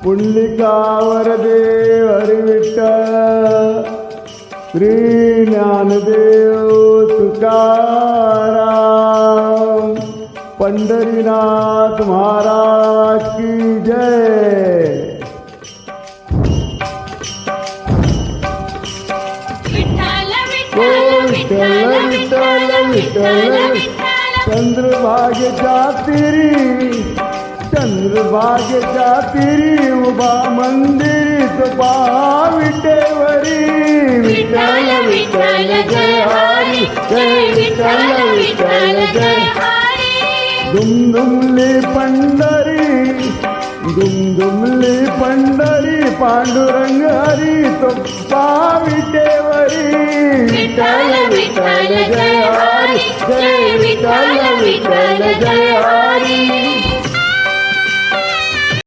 पुंडलिकावर देव हरी विठ्ठल श्री ज्ञानदेव तुकाराम पंढरीनाथ महाराज की जय। विठ्ठल विठ्ठल विठ्ठल चंद्रभागेच्या तीरी उभा मंदिरी तो विटेवरी विठ्ठल विठ्ठल जय हरी जय विठ्ठल विठ्ठल जय हरी। दुमदुमली पंढरी पांडुरंग हरी तो विटेवरी विठ्ठल विठ्ठल जय हरी जय विठ्ठल विठ्ठल जय हरी।